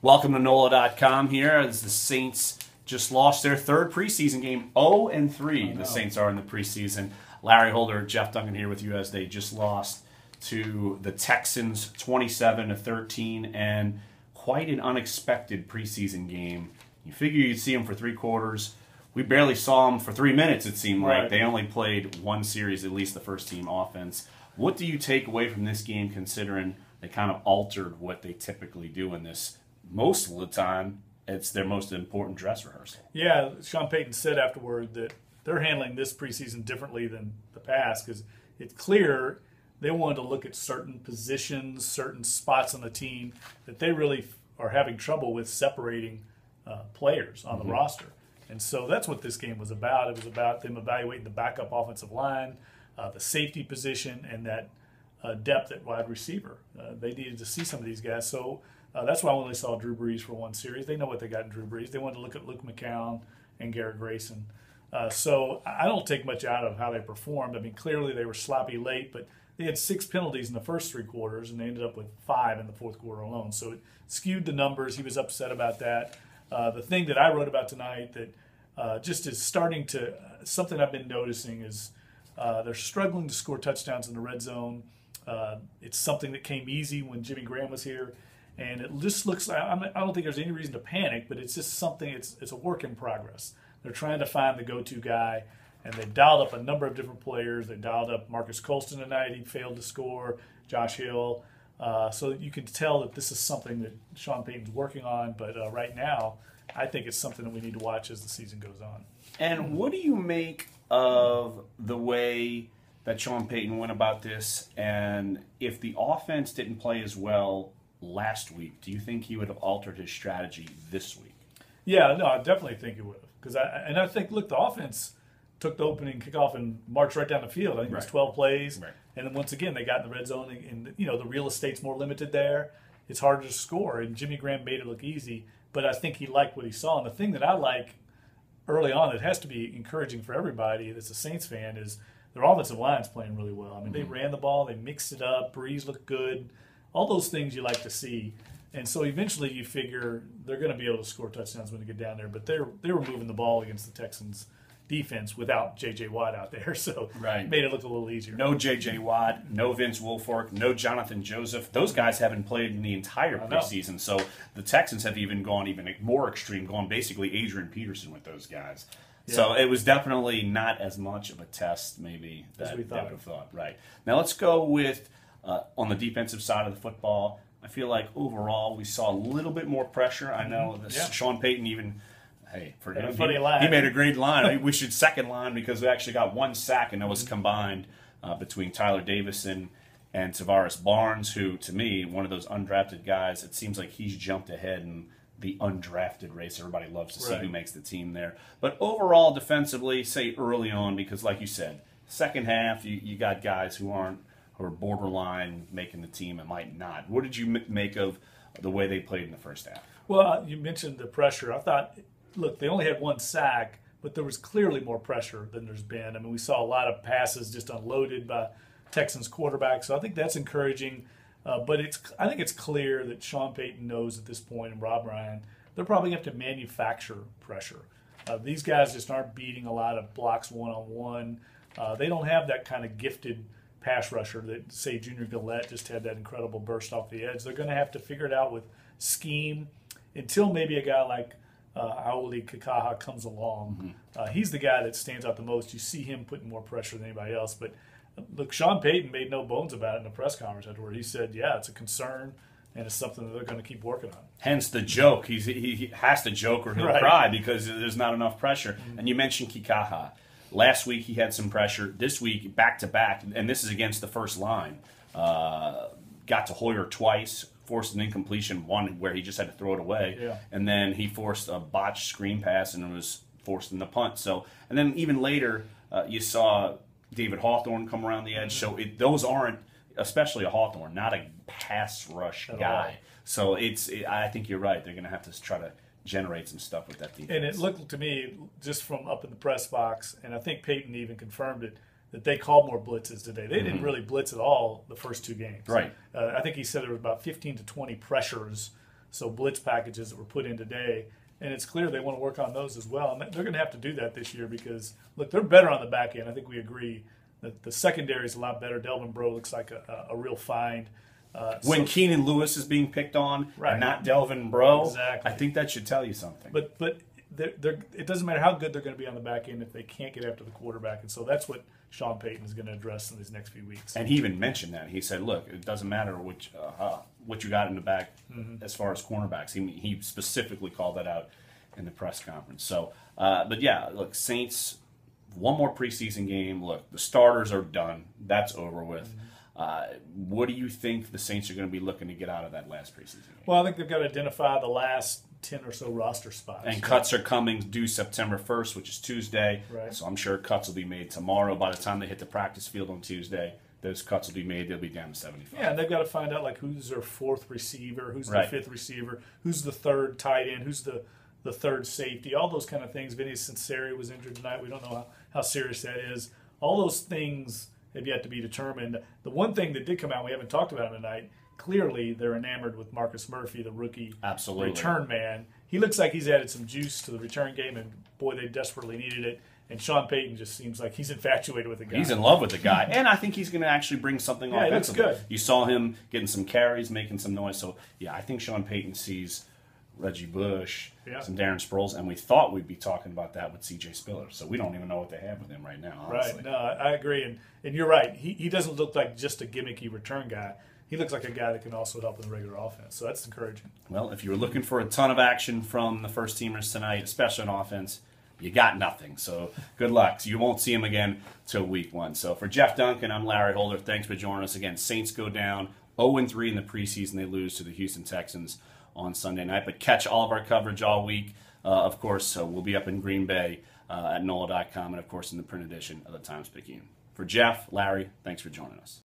Welcome to NOLA.com here. As the Saints just lost their third preseason game, 0-3. The Saints are in the preseason. Larry Holder, Jeff Duncan here with you as they just lost to the Texans 27-13, and quite an unexpected preseason game. You figure you'd see them for 3 quarters. We barely saw them for 3 minutes, it seemed like. They only played one series, at least the first team offense. What do you take away from this game, considering they kind of altered what they typically do in this? Most of the time, it's their most important dress rehearsal. Yeah, Sean Payton said afterward that they're handling this preseason differently than the past because it's clear they wanted to look at certain positions, certain spots on the team that they really are having trouble with separating players on the roster. And so that's what this game was about. It was about them evaluating the backup offensive line, the safety position, and that depth at wide receiver. They needed to see some of these guys. So that's why when they saw Drew Brees for one series, they know what they got in Drew Brees. They wanted to look at Luke McCown and Garrett Grayson. So I don't take much out of how they performed. I mean, clearly they were sloppy late, but they had 6 penalties in the first 3 quarters, and they ended up with 5 in the fourth quarter alone. So it skewed the numbers. He was upset about that. The thing that I wrote about tonight that just is starting to something I've been noticing is they're struggling to score touchdowns in the red zone. It's something that came easy when Jimmy Graham was here. And it just looks like, I don't think there's any reason to panic, but it's just something, it's a work in progress. They're trying to find the go-to guy, and they've dialed up a number of different players. They dialed up Marcus Colston tonight. He failed to score. Josh Hill. So you can tell that this is something that Sean Payton's working on, but right now I think it's something that we need to watch as the season goes on. And what do you make of the way that Sean Payton went about this, and if the offense didn't play as well last week, do you think he would have altered his strategy this week? Yeah, no, I definitely think it would have. I think, look, the offense took the opening kickoff and marched right down the field. I think it was 12 plays. Right. And then once again, they got in the red zone, and the real estate's more limited there. It's harder to score, and Jimmy Graham made it look easy. But I think he liked what he saw. And the thing that I like early on that has to be encouraging for everybody that's a Saints fan is their offensive line's playing really well. I mean, they ran the ball, they mixed it up, Brees looked good. All those things you like to see. And so eventually you figure they're going to be able to score touchdowns when they get down there. But they were moving the ball against the Texans defense without J.J. Watt out there. So it made it look a little easier. No J.J. Watt, no Vince Wilfork, no Jonathan Joseph. Those guys haven't played in the entire preseason. So the Texans have even gone even more extreme, gone basically Adrian Peterson with those guys. Yeah. So it was definitely not as much of a test maybe that we would have thought. Right. Now let's go with on the defensive side of the football. I feel like overall we saw a little bit more pressure. I know Sean Payton even, for him, he made a great line. We should second line because we actually got 1 sack, and that was combined between Tyler Davison and Tavares Barnes, who, to me, one of those undrafted guys, it seems like he's jumped ahead in the undrafted race. Everybody loves to see who makes the team there. But overall, defensively, say early on, because like you said, second half, you got guys who are borderline making the team and might not. What did you make of the way they played in the first half? Well, you mentioned the pressure. I thought, look, they only had 1 sack, but there was clearly more pressure than there's been. I mean, we saw a lot of passes just unloaded by Texans quarterbacks, so I think that's encouraging. But I think it's clear that Sean Payton knows at this point, and Rob Ryan, they're probably going to have to manufacture pressure. These guys just aren't beating a lot of blocks one-on-one. They don't have that kind of gifted pass rusher that, say, Junior Gillette just had that incredible burst off the edge. They're going to have to figure it out with scheme until maybe a guy like Auli Kikaha comes along. He's the guy that stands out the most. You see him putting more pressure than anybody else. But, look, Sean Payton made no bones about it in the press conference afterward. He said, yeah, it's a concern, and it's something that they're going to keep working on. Hence the joke. He has to joke or he'll cry because there's not enough pressure. And you mentioned Kikaha. Last week he had some pressure. This week, back-to-back, and this is against the first line. Got to Hoyer twice, forced an incompletion, one where he just had to throw it away. And then he forced a botched screen pass and it was forced in the punt. So, and then even later, you saw David Hawthorne come around the edge. So those aren't, especially a Hawthorne, not a pass rush guy. So I think you're right. They're going to have to try to generate some stuff with that defense. And it looked to me, just from up in the press box, and I think Payton even confirmed it, that they called more blitzes today. They didn't really blitz at all the first 2 games. Right. I think he said there was about 15 to 20 pressures so blitz packages that were put in today. And it's clear they want to work on those as well. And they're going to have to do that this year because, look, they're better on the back end. I think we agree that the secondary is a lot better. Delvin Breaux looks like a real find. When Keenan Lewis is being picked on right. and not Delvin Breaux, exactly. I think that should tell you something. But it doesn't matter how good they're going to be on the back end if they can't get after the quarterback. And so that's what Sean Payton is going to address in these next few weeks. And he even mentioned that. He said, look, it doesn't matter what you got in the back as far as cornerbacks. He specifically called that out in the press conference. So, but yeah, look, Saints, one more preseason game. Look, the starters are done. That's over with. What do you think the Saints are going to be looking to get out of that last preseason game? Well, I think they've got to identify the last 10 or so roster spots. And cuts are coming due September 1st, which is Tuesday. Right. So I'm sure cuts will be made tomorrow. By the time they hit the practice field on Tuesday, those cuts will be made. They'll be down to 75. Yeah, and they've got to find out like who's their fourth receiver, who's their fifth receiver, who's the third tight end, who's the third safety, all those kind of things. Vinny Cincinnati was injured tonight. We don't know how serious that is. All those things have yet to be determined. The one thing that did come out, we haven't talked about him tonight, clearly they're enamored with Marcus Murphy, the rookie return man. He looks like he's added some juice to the return game, and boy, they desperately needed it. And Sean Payton just seems like he's infatuated with the guy. He's in love with the guy, and I think he's going to actually bring something offensively. He looks good. You saw him getting some carries, making some noise. So, yeah, I think Sean Payton sees Reggie Bush, some Darren Sproles, and we thought we'd be talking about that with C.J. Spiller. So we don't even know what they have with him right now, honestly. Right. No, I agree. And you're right. He doesn't look like just a gimmicky return guy. He looks like a guy that can also help in the regular offense. So that's encouraging. Well, if you were looking for a ton of action from the first teamers tonight, especially on offense, you got nothing. So good luck. You won't see him again till week 1. So for Jeff Duncan, I'm Larry Holder. Thanks for joining us again. Saints go down 0-3 in the preseason. They lose to the Houston Texans on Sunday night. But catch all of our coverage all week. Of course, we'll be up in Green Bay at NOLA.com and, of course, in the print edition of the Times-Picayune. For Jeff, Larry, thanks for joining us.